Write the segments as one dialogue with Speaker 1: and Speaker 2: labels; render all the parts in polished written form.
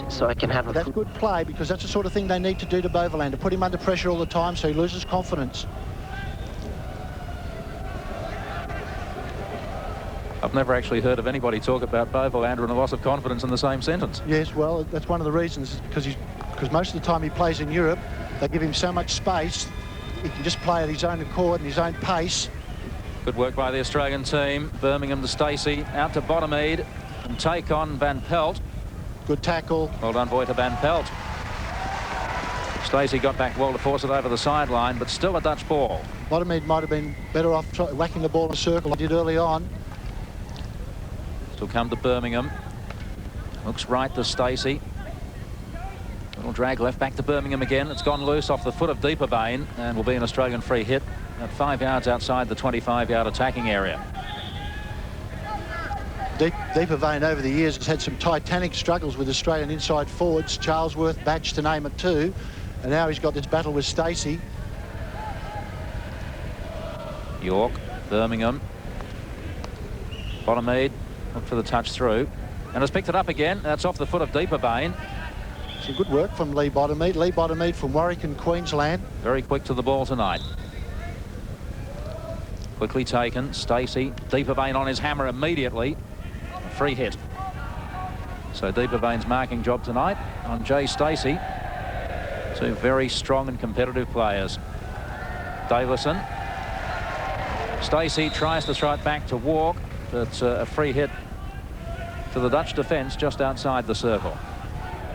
Speaker 1: so I can have a...
Speaker 2: That's good play, because that's the sort of thing they need to do to Boverland, to put him under pressure all the time so he loses confidence.
Speaker 3: I've never actually heard of anybody talk about Boverlander and a loss of confidence in the same sentence.
Speaker 2: Yes, well, that's one of the reasons, because most of the time he plays in Europe, they give him so much space, he can just play at his own accord and his own pace.
Speaker 3: Good work by the Australian team. Birmingham to Stacey, out to Bottomede, and take on Van Pelt.
Speaker 2: Good tackle.
Speaker 3: Well done, boy, to Van Pelt. Stacey got back well to force it over the sideline, but still a Dutch ball.
Speaker 2: Bottomede might have been better off whacking the ball in a circle like he did early on.
Speaker 3: Still come to Birmingham. Looks right to Stacey. Little drag left back to Birmingham again. It's gone loose off the foot of Deeperveen and will be an Australian free hit at 5 yards outside the 25-yard attacking area.
Speaker 2: Deeperveen over the years has had some titanic struggles with Australian inside forwards, Charlesworth, Batch to name it too, and now he's got this battle with Stacey.
Speaker 3: York, Birmingham, Bottomede, look for the touch through, and has picked it up again. That's off the foot of Deeperveen.
Speaker 2: Some good work from Lee Bottomede. Lee Bottomede from Warwick in Queensland.
Speaker 3: Very quick to the ball tonight. Quickly taken. Stacey. Deeperveen on his hammer immediately. A free hit. So Deeperveen's marking job tonight on Jay Stacey. Two very strong and competitive players. Davison. Stacey tries to throw it back to Walk, but a free hit to the Dutch defence just outside the circle.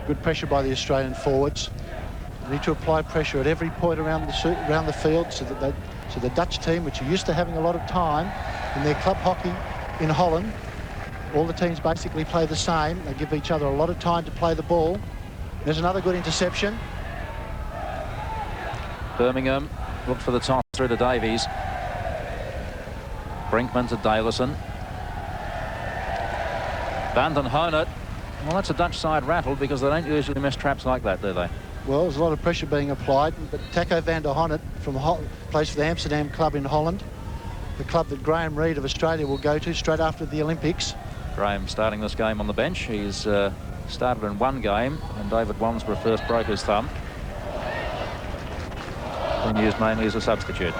Speaker 2: Good pressure by the Australian forwards. They need to apply pressure at every point around the field, so that the Dutch team, which are used to having a lot of time in their club hockey in Holland, all the teams basically play the same. They give each other a lot of time to play the ball. There's another good interception.
Speaker 3: Birmingham looked for the toss through to Davies. Brinkman to Davison. Van den Honert. Well, that's a Dutch side rattled, because they don't usually miss traps like that, do they?
Speaker 2: Well, there's a lot of pressure being applied, but Taco van der Honert plays for the Amsterdam club in Holland, the club that Graham Reid of Australia will go to straight after the Olympics.
Speaker 3: Graham starting this game on the bench. He's started in one game, and David Wansborough first broke his thumb. Been used mainly as a substitute.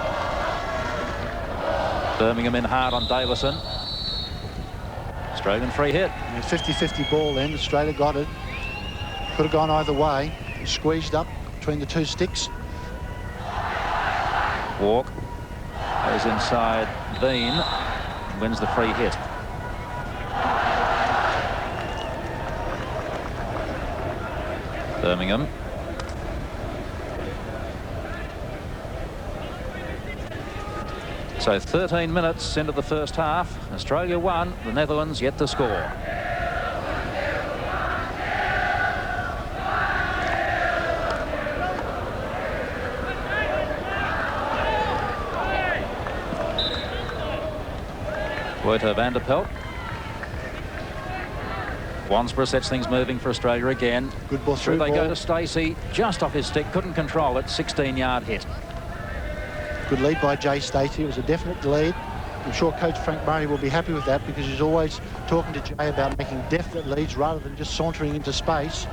Speaker 3: Birmingham in hard on Davison. Australian free hit.
Speaker 2: 50-50 ball then. Australia got it. Could have gone either way. Squeezed up between the two sticks.
Speaker 3: Walk goes inside Bean, wins the free hit. Birmingham. So 13 minutes into the first half. Australia won, the Netherlands yet to score. Wouter van der Pelt. Wansborough sets things moving for Australia again.
Speaker 2: Good ball through.
Speaker 3: They go to Stacey, just off his stick, couldn't control it. 16-yard hit.
Speaker 2: Good lead by Jay Stacey. It was a definite lead. I'm sure Coach Frank Murray will be happy with that, because he's always talking to Jay about making definite leads rather than just sauntering into space.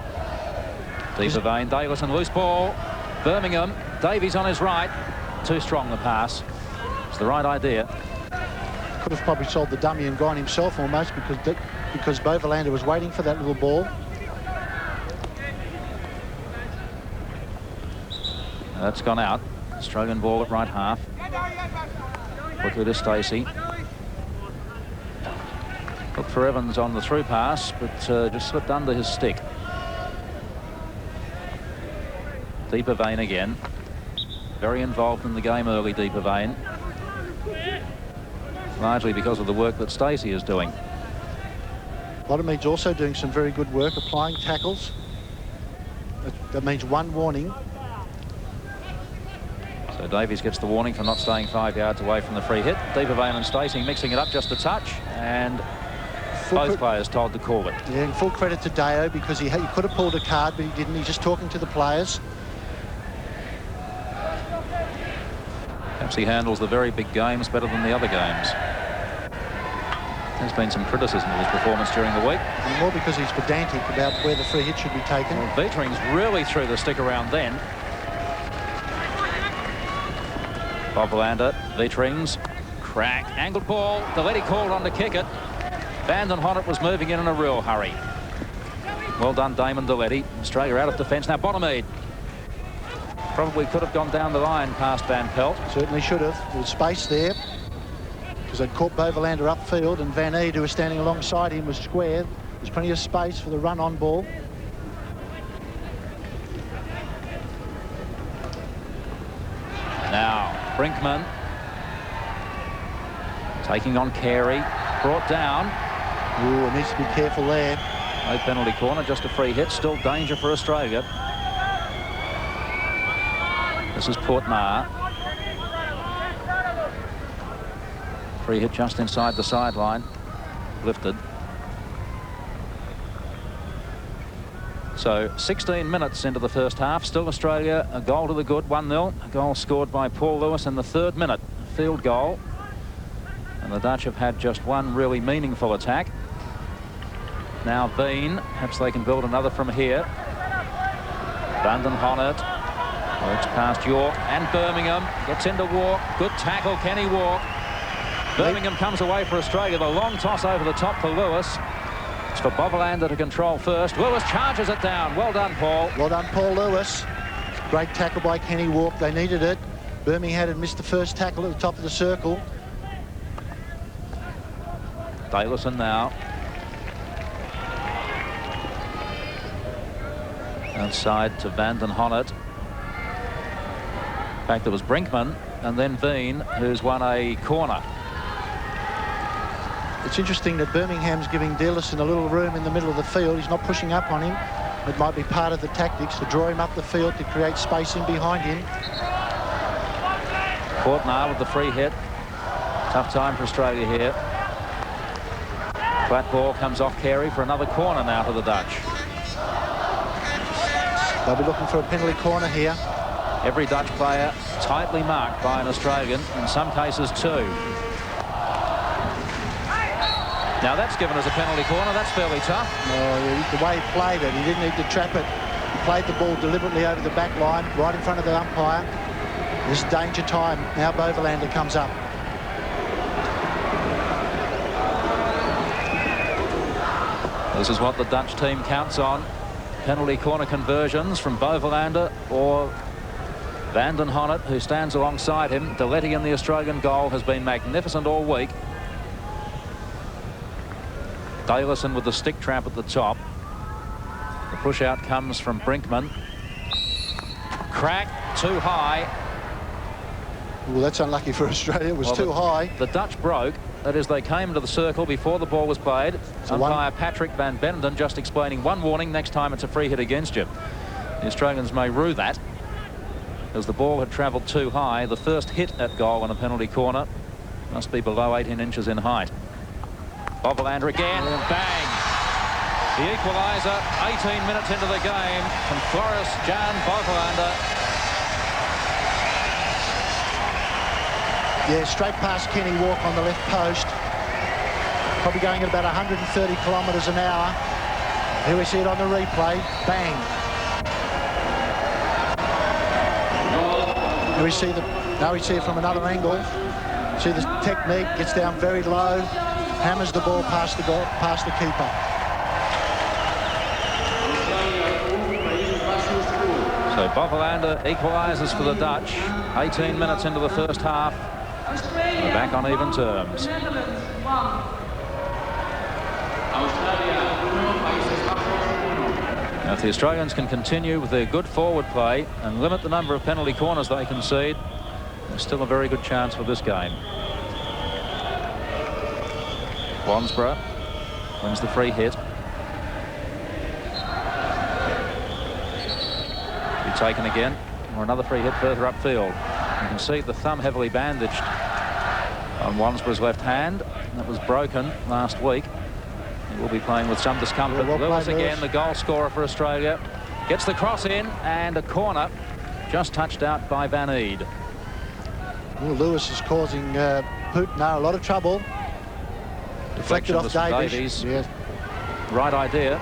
Speaker 3: Deeperveen, Davison, loose ball. Birmingham, Davies on his right. Too strong the pass. It's the right idea.
Speaker 2: Could have probably sold the dummy and gone himself almost, because Boverlander was waiting for that little ball.
Speaker 3: That's gone out. Australian ball at right half. Quickly to Stacey. Looked for Evans on the through pass, but just slipped under his stick. Deeperveen again. Very involved in the game early, Deeperveen. Largely because of the work that Stacey is doing.
Speaker 2: Bottomede's also doing some very good work, applying tackles. That means one warning.
Speaker 3: So Davies gets the warning for not staying 5 yards away from the free hit. Deeperveen and Stacey mixing it up just a touch, and both players told to call it.
Speaker 2: Yeah, and full credit to Deo, because he could have pulled a card, but he didn't. He's just talking to the players.
Speaker 3: Perhaps he handles the very big games better than the other games. There's been some criticism of his performance during the week.
Speaker 2: And more because he's pedantic about where the free hit should be taken.
Speaker 3: Well, Vietring's really threw the stick around then. Bovelander, Vietring's crack, angled ball. Delety called on to kick it. Van den Honert was moving in a real hurry. Well done, Damon Delety. Australia out of defence. Now Bonamede probably could have gone down the line past Van Pelt.
Speaker 2: Certainly should have. There was space there because they'd caught Bovelander upfield, and Van Eede, who was standing alongside him, was square. There's plenty of space for the run on ball.
Speaker 3: Now Brinkman taking on Carey, brought down.
Speaker 2: Ooh, needs to be careful there.
Speaker 3: No penalty corner, just a free hit. Still danger for Australia. This is Portmar. Free hit just inside the sideline. Lifted. So 16 minutes into the first half. Still Australia a goal to the good, 1-0. A goal scored by Paul Lewis in the 3rd minute. A field goal. And the Dutch have had just one really meaningful attack. Now Bean. Perhaps they can build another from here. Van den Honert works past York and Birmingham. Gets into Walk. Good tackle, Kenny Walk. Birmingham comes away for Australia. The long toss over the top for Lewis. It's for Bovelander to control first. Lewis charges it down. Well done, Paul.
Speaker 2: Well done, Paul Lewis. Great tackle by Kenny Walk. They needed it. Birmingham had missed the first tackle at the top of the circle.
Speaker 3: Daylison now. Outside to Van den Honert. In fact, there was Brinkman and then Bean, who's won a corner.
Speaker 2: It's interesting that Birmingham's giving Daylison a little room in the middle of the field. He's not pushing up on him. It might be part of the tactics to draw him up the field to create space in behind him.
Speaker 3: Portmar with the free hit. Tough time for Australia here. Flat ball comes off Carey for another corner now to the Dutch.
Speaker 2: They'll be looking for a penalty corner here.
Speaker 3: Every Dutch player tightly marked by an Australian, in some cases two. Now that's given us a penalty corner. That's fairly tough.
Speaker 2: The way he played it, he didn't need to trap it. He played the ball deliberately over the back line, right in front of the umpire. This is danger time. Now Bovelander comes up.
Speaker 3: This is what the Dutch team counts on. Penalty corner conversions from Bovelander or Van den Honert, who stands alongside him. Delety in the Australian goal has been magnificent all week. Daylison with the stick trap at the top. The push out comes from Brinkman. Crack, too high.
Speaker 2: Well, that's unlucky for Australia. It was too high.
Speaker 3: The Dutch broke. That is, they came to the circle before the ball was played.
Speaker 2: So
Speaker 3: umpire Patrick van Benenden just explaining one warning: next time it's a free hit against you. The Australians may rue that, as the ball had travelled too high. The first hit at goal in a penalty corner must be below 18 inches in height. Bovelander again, bang! The equaliser 18 minutes into the game from Floris Jan Bovelander.
Speaker 2: Yeah, straight past Kenny Walk on the left post. Probably going at about 130 kilometres an hour. Here we see it on the replay. Bang. Here we see now we see it from another angle. See the technique, gets down very low, hammers the ball past the keeper.
Speaker 3: So Bovelander equalises for the Dutch. 18 minutes into the first half. We're back on even terms. Now, if the Australians can continue with their good forward play and limit the number of penalty corners they concede, there's still a very good chance for this game. Wansborough wins the free hit. Be taken again, or another free hit further upfield. You can see the thumb heavily bandaged on Wansborough's left hand. That was broken last week. He will be playing with some discomfort.
Speaker 2: Yeah,
Speaker 3: Lewis again, the goal scorer for Australia. Gets the cross in, and a corner just touched out by Van Eede.
Speaker 2: Well, Lewis is causing Portmar a lot of trouble. Deflected off
Speaker 3: was from
Speaker 2: Davies. Yes.
Speaker 3: Right idea.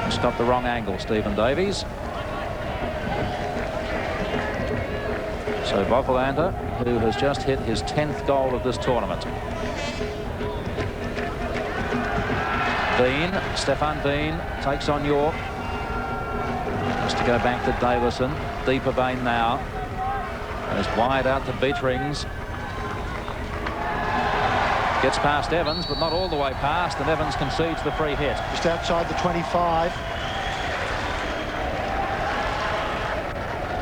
Speaker 3: Just got the wrong angle, Stephen Davies. So Boffelander, who has just hit his 10th goal of this tournament. Bean, Stefan Bean takes on York. Has to go back to Davison. Deeper Bain now. Goes wide out to Beatrings. Gets past Evans, but not all the way past, and Evans concedes the free hit.
Speaker 2: Just outside the 25.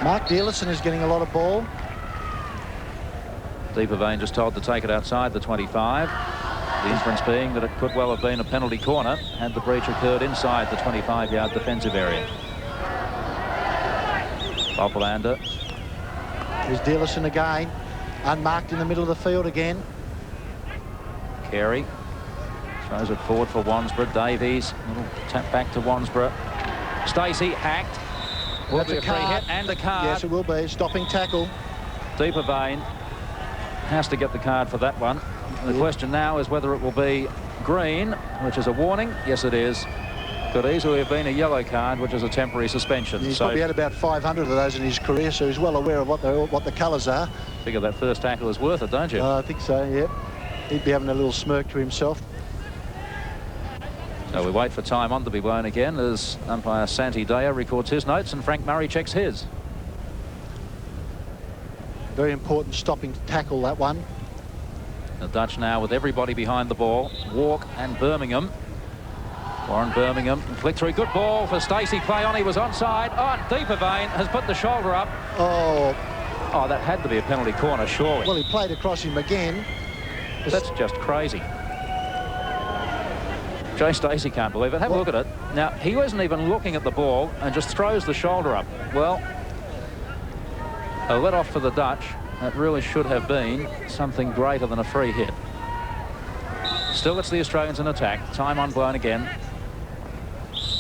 Speaker 2: Mark Dearlison is getting a lot of ball.
Speaker 3: Deeper Bain just told to take it outside the 25. The inference being that it could well have been a penalty corner had the breach occurred inside the 25-yard defensive area. Boffelander.
Speaker 2: There's Dearlison again. Unmarked in the middle of the field again.
Speaker 3: Carey throws it forward for Wansborough. Davies, little tap back to Wansborough. Stacey hacked. Will
Speaker 2: That's
Speaker 3: be
Speaker 2: a
Speaker 3: a free
Speaker 2: card.
Speaker 3: hit and a card.
Speaker 2: Yes, it will be. Stopping tackle.
Speaker 3: Deeper Bain has to get the card for that one. The question now is whether it will be green, which is a warning. Yes, it is. Could easily have been a yellow card, which is a temporary suspension.
Speaker 2: He's probably had about 500 of those in his career, so he's well aware of what the colours are.
Speaker 3: Figure that first tackle is worth it, don't you?
Speaker 2: I think so, yeah. He'd be having a little smirk to himself.
Speaker 3: So we wait for time on to be blown again as umpire Santi Deo records his notes and Frank Murray checks his.
Speaker 2: Very important stopping tackle, that one.
Speaker 3: The Dutch now with everybody behind the ball. Walk and Birmingham. Warren Birmingham, flick through, good ball for Stacey. Play on, he was onside. Oh, Deeper Bain has put the shoulder up.
Speaker 2: Oh,
Speaker 3: that had to be a penalty corner, surely.
Speaker 2: well, he played across him again.
Speaker 3: That's just crazy. Jay Stacey can't believe it. Have a look at it. Now, he wasn't even looking at the ball and just throws the shoulder up. Well, a let off for the Dutch. That really should have been something greater than a free hit. Still, it's the Australians in attack. Time on blown again.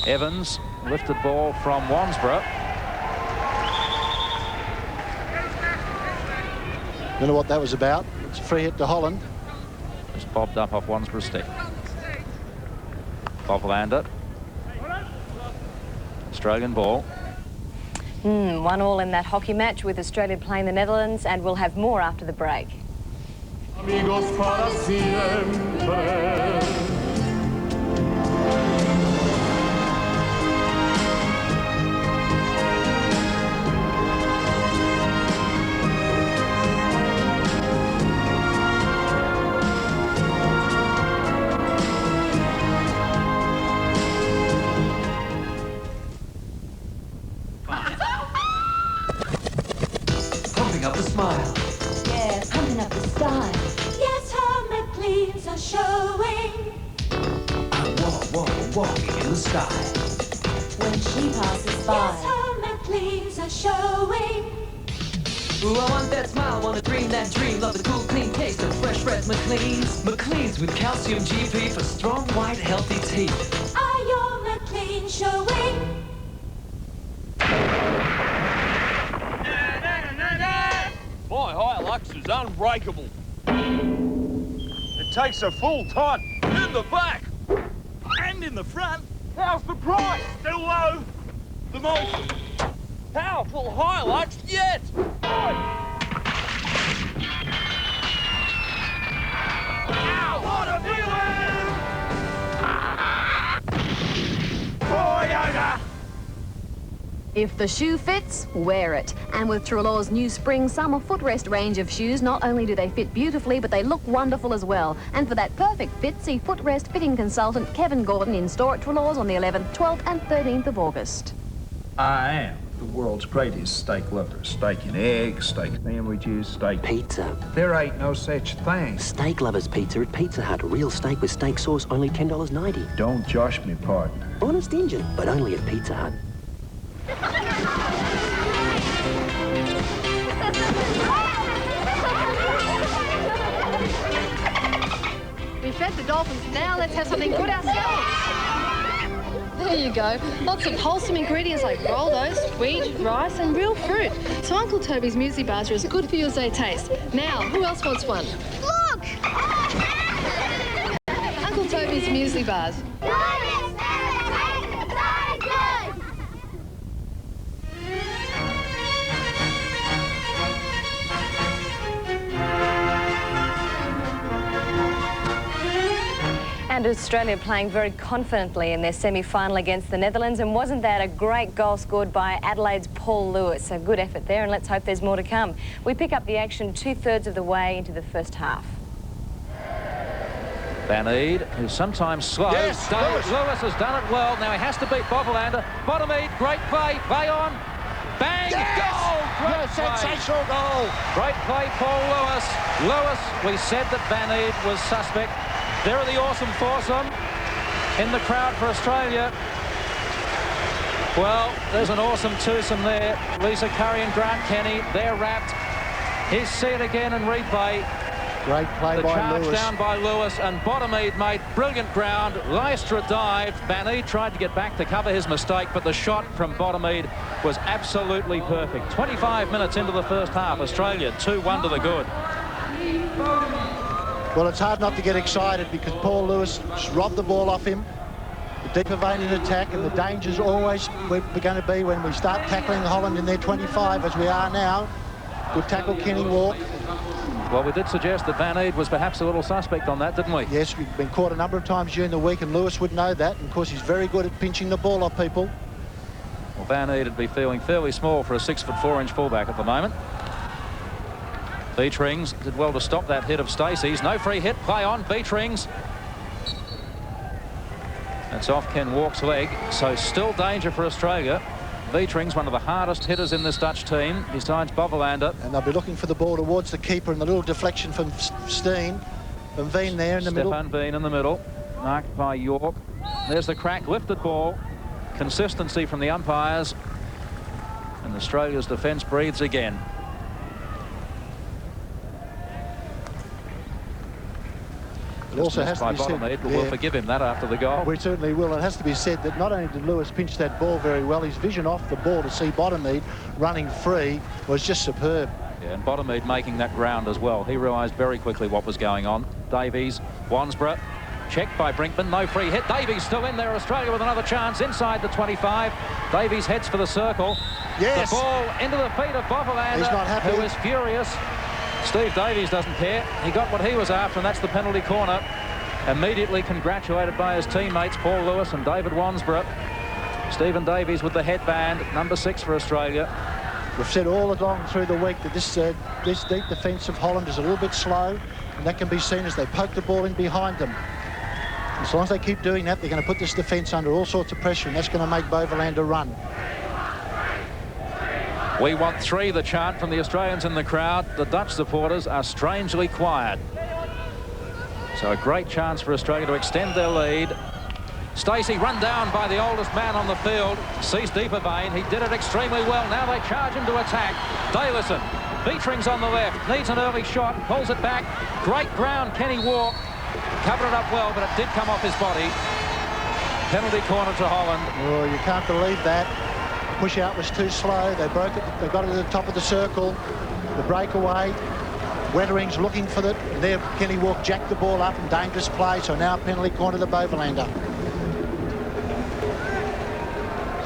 Speaker 3: Evans, lifted ball from Wansborough.
Speaker 2: Don't know what that was about. It's a free hit to Holland.
Speaker 3: Just bobbed up off Wansborough's stick. Boffelander. Australian ball.
Speaker 1: 1-1 in that hockey match with Australia playing the Netherlands, and we'll have more after the break.
Speaker 4: Amigos para siempre.
Speaker 5: Pumping up the smile.
Speaker 6: Yeah, pumping up the style. Yes, her McLean's are showing.
Speaker 5: I'm walking in the sky.
Speaker 6: When she passes by. Yes, her McLean's are showing.
Speaker 5: Ooh, I want that smile, wanna dream that dream. Love the cool, clean taste of fresh breath McLean's. McLean's with calcium GP for strong, white, healthy teeth.
Speaker 6: Are your McLean showing?
Speaker 7: My Hilux is unbreakable. It takes a full ton in the back and in the front. How's the price? Still low. The most powerful Hilux yet. Ow, what a feeling! Toyota!
Speaker 8: If the shoe fits, wear it. And with Treloar's new spring-summer footrest range of shoes, not only do they fit beautifully, but they look wonderful as well. And for that perfect fit, see footrest fitting consultant Kevin Gordon in store at Treloar's on the 11th, 12th and 13th of August.
Speaker 9: I am the world's greatest steak lover. Steak and eggs, steak sandwiches, steak...
Speaker 10: Pizza.
Speaker 9: There ain't no such thing.
Speaker 10: Steak Lovers Pizza at Pizza Hut. Real steak with steak sauce, only $10.90.
Speaker 9: Don't josh me, partner.
Speaker 10: Honest Injun, but only at Pizza Hut.
Speaker 8: We fed the dolphins, now let's have something good ourselves.
Speaker 11: There you go. Lots of wholesome ingredients like rolled oats, wheat, rice and real fruit. So Uncle Toby's muesli bars are as good for you as they taste. Now, who else wants one? Moxley bars.
Speaker 1: And Australia playing very confidently in their semi-final against the Netherlands. And wasn't that a great goal scored by Adelaide's Paul Lewis? A good effort there, and let's hope there's more to come. We pick up the action 2/3 of the way into the first half.
Speaker 3: Van Eed, who's sometimes slow.
Speaker 2: Yes,
Speaker 3: Lewis has done it well. Now he has to beat Bobbelander. Bottom Eed, great play. Play on. Bang!
Speaker 2: Yes!
Speaker 3: Goal! Great play.
Speaker 2: Sensational goal.
Speaker 3: Great play, Paul Lewis. Lewis, we said that Van Eed was suspect. There are the awesome foursome in the crowd for Australia. Well, there's an awesome twosome there. Lisa Curry and Grant Kenny, they're wrapped. Here's see it again in replay.
Speaker 2: Great play
Speaker 3: The
Speaker 2: by
Speaker 3: charge
Speaker 2: Lewis.
Speaker 3: down by Lewis, and Bottom Eed made brilliant ground. Lystra dived. Van Eed tried to get back to cover his mistake, but the shot from Bottom Eed was absolutely perfect. 25 minutes into the first half, Australia 2-1 to the good.
Speaker 2: Well, it's hard not to get excited because Paul Lewis robbed the ball off him. The deeper vein in attack, and the danger's always we're going to be when we start tackling Holland in their 25, as we are now. Good tackle, Kenny Walk.
Speaker 3: Well, we did suggest that Van Eed was perhaps a little suspect on that, didn't we?
Speaker 2: Yes, we've been caught a number of times during the week, and Lewis would know that. And of course, he's very good at pinching the ball off people.
Speaker 3: Well, Van Eed would be feeling fairly small for a 6'4" fullback at the moment. Beatrings did well to stop that hit of Stacey's. No free hit. Play on. Beatrings. That's off Ken Walk's leg. So still danger for Australia. Beatrings, one of the hardest hitters in this Dutch team, besides Bobbelander.
Speaker 2: And they'll be looking for the ball towards the keeper, and the little deflection from Steen. From Veen there in the middle.
Speaker 3: Stefan Veen in the middle. Marked by York. There's the crack. Lifted ball. Consistency from the umpires. And Australia's defence breathes again.
Speaker 2: It also has to be said,
Speaker 3: but we'll forgive him that after the goal.
Speaker 2: We certainly will. It has to be said that not only did Lewis pinch that ball very well, his vision off the ball to see Bottom Eed running free was just superb.
Speaker 3: Yeah, and Bottom Eed making that ground as well. He realised very quickly what was going on. Davies, Wansborough, checked by Brinkman, no free hit. Davies still in there. Australia with another chance inside the 25. Davies heads for the circle.
Speaker 2: Yes.
Speaker 3: The ball into the feet of Bobbelander,
Speaker 2: He's not happy.
Speaker 3: who is furious. Steve Davies doesn't care. He got what he was after, and that's the penalty corner. Immediately congratulated by his teammates, Paul Lewis and David Wansborough. Stephen Davies with the headband, number 6 for Australia.
Speaker 2: We've said all along through the week that this deep defence of Holland is a little bit slow, and that can be seen as they poke the ball in behind them. As long as they keep doing that, they're going to put this defence under all sorts of pressure, and that's going to make Bobbelander run.
Speaker 3: We want 3, the chant from the Australians in the crowd. The Dutch supporters are strangely quiet. So a great chance for Australia to extend their lead. Stacey run down by the oldest man on the field. Sees deeper vein. He did it extremely well. Now they charge him to attack. Daylison. Beatrings on the left. Needs an early shot. Pulls it back. Great ground. Kenny Walk. Covered it up well, but it did come off his body. Penalty corner to Holland.
Speaker 2: Oh, you can't believe that. Push out was too slow. They broke it. They got it to the top of the circle. The breakaway. Wettering's looking for it. And there, Kenny Walk jacked the ball up in dangerous play. So now penalty corner to Bobbelander.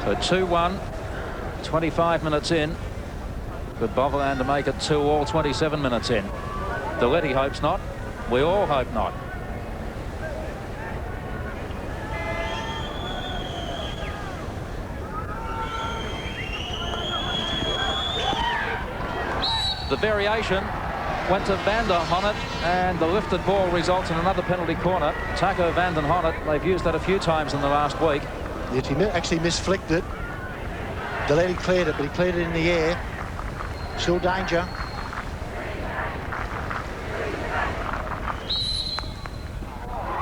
Speaker 3: So 2-1, 25 minutes in. Could Bobbelander make it 2-all 27 minutes in? Deletti hopes not. We all hope not. The variation went to Van der Honnet, and the lifted ball results in another penalty corner. Taco Van der Honnet, they've used that a few times in the last week.
Speaker 2: Yes, he actually misflicked it. Deletti cleared it, but he cleared it in the air. Still danger.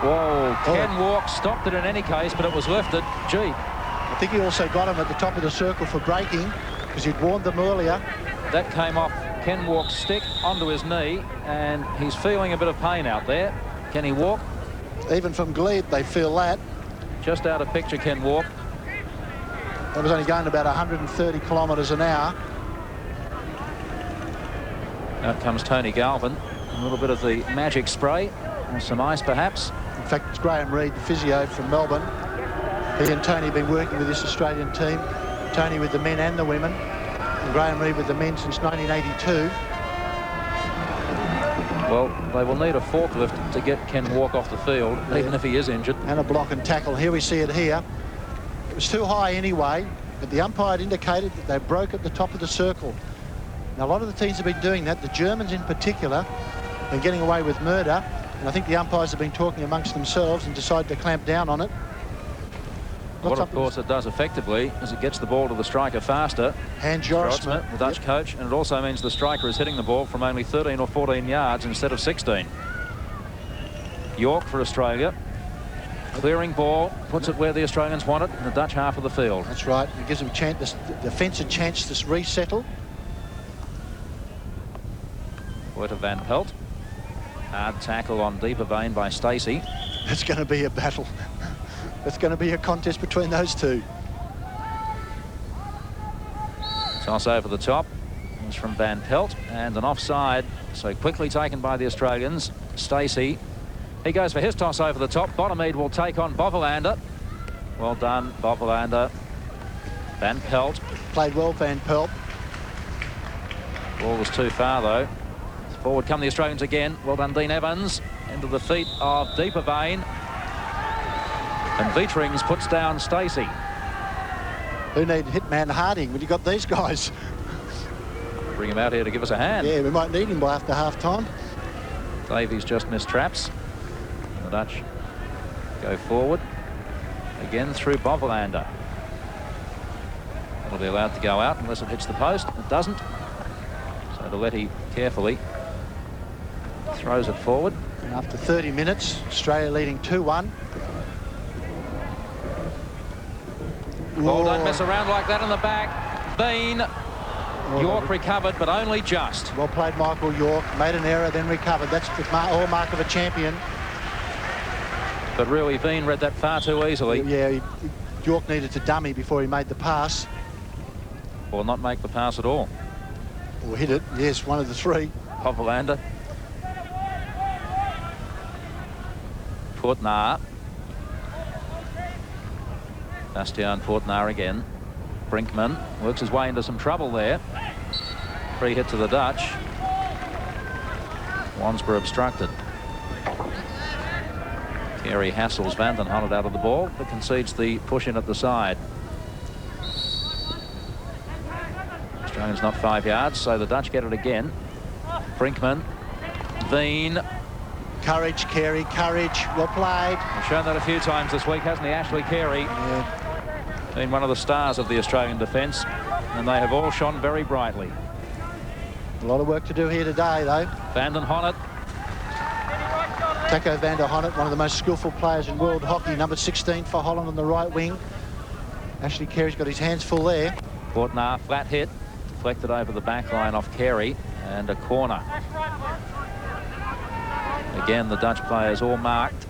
Speaker 3: Whoa, Ken Walk stopped it in any case, but it was lifted. Gee.
Speaker 2: I think he also got him at the top of the circle for breaking, because he'd warned them earlier.
Speaker 3: That came off Ken Walk's stick onto his knee, and he's feeling a bit of pain out there. Kenny Walk.
Speaker 2: Even from Glebe, they feel that.
Speaker 3: Just out of picture, Ken Walk.
Speaker 2: That was only going about 130 kilometres an hour.
Speaker 3: Out comes Tony Galvin. A little bit of the magic spray. Or some ice, perhaps.
Speaker 2: fact, it's Graham Reid, the physio from Melbourne. He and Tony have been working with this Australian team. Tony with the men and the women. And Graham Reid with the men since 1982.
Speaker 3: Well, they will need a forklift to get Ken Walk off the field, even if he is injured.
Speaker 2: And a block and tackle. Here we see it here. It was too high anyway, but the umpire had indicated that they broke at the top of the circle. Now, a lot of the teams have been doing that. The Germans in particular have been getting away with murder. And I think the umpires have been talking amongst themselves and decided to clamp down on it.
Speaker 3: What, of course, it does effectively is it gets the ball to the striker faster.
Speaker 2: Hans Joris
Speaker 3: Smith, the Dutch coach, and it also means the striker is hitting the ball from only 13 or 14 yards instead of 16. York for Australia. Clearing ball, puts it where the Australians want it, in the Dutch half of the field.
Speaker 2: That's right. It gives them a chance, the defence a chance to resettle.
Speaker 3: Wouter van Pelt. Hard tackle on deeper vein by Stacey.
Speaker 2: It's going to be a battle. It's going to be a contest between those two.
Speaker 3: Toss over the top. It's from Van Pelt, and an offside. So quickly taken by the Australians. Stacey. He goes for his toss over the top. Bottomede will take on Bovelander. Well done, Bovelander. Van Pelt.
Speaker 2: Played well, Van Pelt.
Speaker 3: Ball was too far, though. Forward come the Australians again. Well done, Dean Evans. Into the feet of deeper vein. And Vietrings puts down Stacey.
Speaker 2: Who need Hitman Harding when you got these guys?
Speaker 3: Bring him out here to give us a hand.
Speaker 2: Yeah, we might need him by after half-time.
Speaker 3: Davies just missed traps. The Dutch go forward. Again through Bovelander. It'll be allowed to go out unless it hits the post. It doesn't. So Deletti carefully throws it forward.
Speaker 2: And after 30 minutes, Australia leading 2-1.
Speaker 3: Ball don't mess around like that in the back. Bean. York recovered, but only just.
Speaker 2: Well played, Michael York. Made an error, then recovered. That's the hallmark of a champion.
Speaker 3: But really, Bean read that far too easily.
Speaker 2: Yeah, York needed to dummy before he made the pass.
Speaker 3: Or not make the pass at all.
Speaker 2: Or hit it. Yes, one of the three.
Speaker 3: Bovelander. Portnar. Bastiaan Portnar again. Brinkman works his way into some trouble there. Free hit to the Dutch. Wansborough obstructed. Carey hassles Van den Honnet out of the ball, but concedes the push in at the side. Australians not 5 yards, so the Dutch get it again. Brinkman. Veen.
Speaker 2: Courage, Carey, courage. Well played.
Speaker 3: He's shown that a few times this week, hasn't he, Ashley Carey?
Speaker 2: Yeah.
Speaker 3: Been one of the stars of the Australian defence, and they have all shone very brightly.
Speaker 2: A lot of work to do here today, though.
Speaker 3: Van den Honnet.
Speaker 2: Taco van der Honnet, one of the most skillful players in world hockey, number 16 for Holland on the right wing. Ashley Carey's got his hands full there.
Speaker 3: Portnar, flat hit, deflected over the back line off Carey, and a corner. Again, the Dutch players all marked.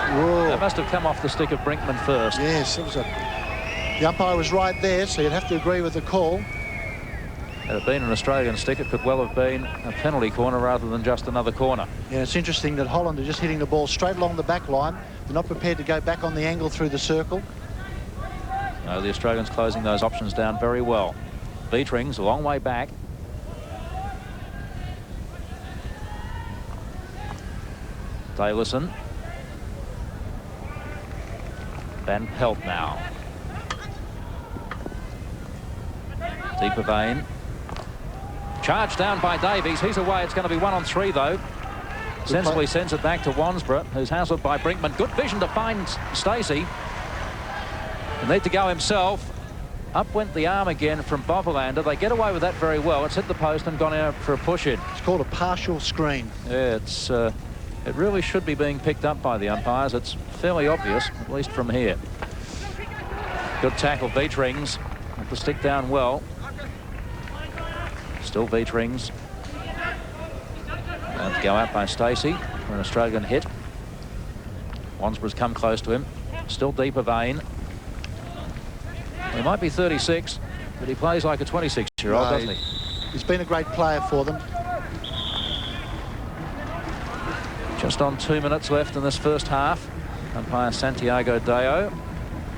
Speaker 2: Whoa.
Speaker 3: That must have come off the stick of Brinkman first.
Speaker 2: Yes, it was the umpire was right there, so you'd have to agree with the call.
Speaker 3: Had it been an Australian stick, it could well have been a penalty corner rather than just another corner.
Speaker 2: Yeah, it's interesting that Holland are just hitting the ball straight along the back line. They're not prepared to go back on the angle through the circle.
Speaker 3: No, the Australians closing those options down very well. Vietrings a long way back. Daylison. Van Pelt now. Deeper vein. Charged down by Davies. He's away. It's going to be 1 on 3, though. Sensibly sends it back to Wansborough, who's hassled by Brinkman. Good vision to find Stacey. He'll need to go himself. Up went the arm again from Bovelander. They get away with that very well. It's hit the post and gone out for a push-in.
Speaker 2: It's called a partial screen.
Speaker 3: Yeah, it's... it really should be being picked up by the umpires. It's fairly obvious, at least from here. Good tackle, Vietrings. Put the stick down well. Still Vietrings. And to go out by Stacey for an Australian hit. Wansborough's come close to him. Still deeper vein. He might be 36, but he plays like a 26-year-old, doesn't he?
Speaker 2: He's been a great player for them.
Speaker 3: Just on 2 minutes left in this first half. Umpire Santiago Deo,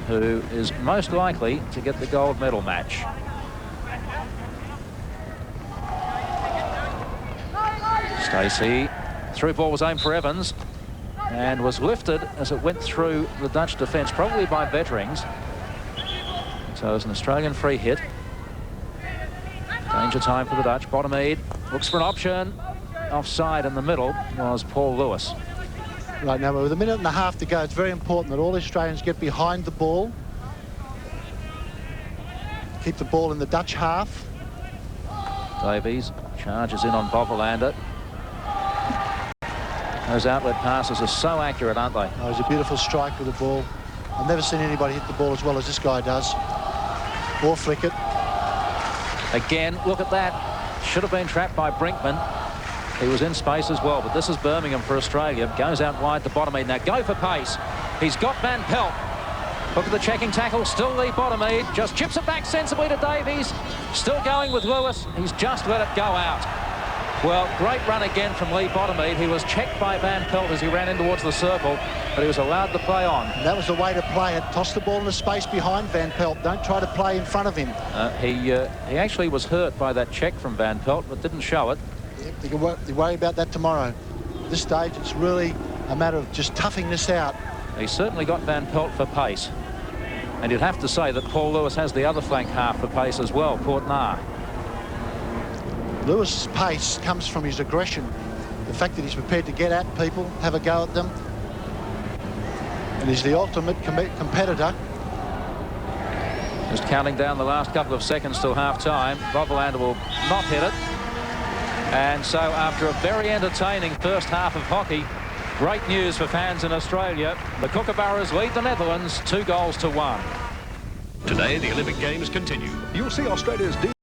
Speaker 3: who is most likely to get the gold medal match. Stacey, through ball was aimed for Evans and was lifted as it went through the Dutch defence, probably by Vetterings. So it's an Australian free hit. Danger time for the Dutch. Bottomede looks for an option. Offside in the middle was Paul Lewis.
Speaker 2: Right, now with a minute and a half to go, it's very important that all Australians get behind the ball. Keep the ball in the Dutch half.
Speaker 3: Davies charges in on Bovelander. Those outlet passes are so accurate, aren't they?
Speaker 2: Oh, it's a beautiful strike with the ball. I've never seen anybody hit the ball as well as this guy does. Or flick it.
Speaker 3: Again, look at that. Should have been trapped by Brinkman. He was in space as well, but this is Birmingham for Australia. Goes out wide to Bottomede. Now go for pace. He's got Van Pelt. Look at the checking tackle. Still Lee Bottomede. Just chips it back sensibly to Davies. Still going with Lewis. He's just let it go out. Well, great run again from Lee Bottomede. He was checked by Van Pelt as he ran in towards the circle, but he was allowed to play on.
Speaker 2: And that was the way to play it. Toss the ball in the space behind Van Pelt. Don't try to play in front of him.
Speaker 3: He actually was hurt by that check from Van Pelt, but didn't show it.
Speaker 2: You can worry about that tomorrow. At this stage, it's really a matter of just toughing this out.
Speaker 3: He certainly got Van Pelt for pace. And you'd have to say that Paul Lewis has the other flank half for pace as well, Portnar.
Speaker 2: Lewis's pace comes from his aggression. The fact that he's prepared to get at people, have a go at them. And he's the ultimate competitor.
Speaker 3: Just counting down the last couple of seconds till half-time. Bovelander will not hit it. And so after a very entertaining first half of hockey, great news for fans in Australia. The Kookaburras lead the Netherlands 2-1.
Speaker 12: Today, the Olympic Games continue. You'll see Australia's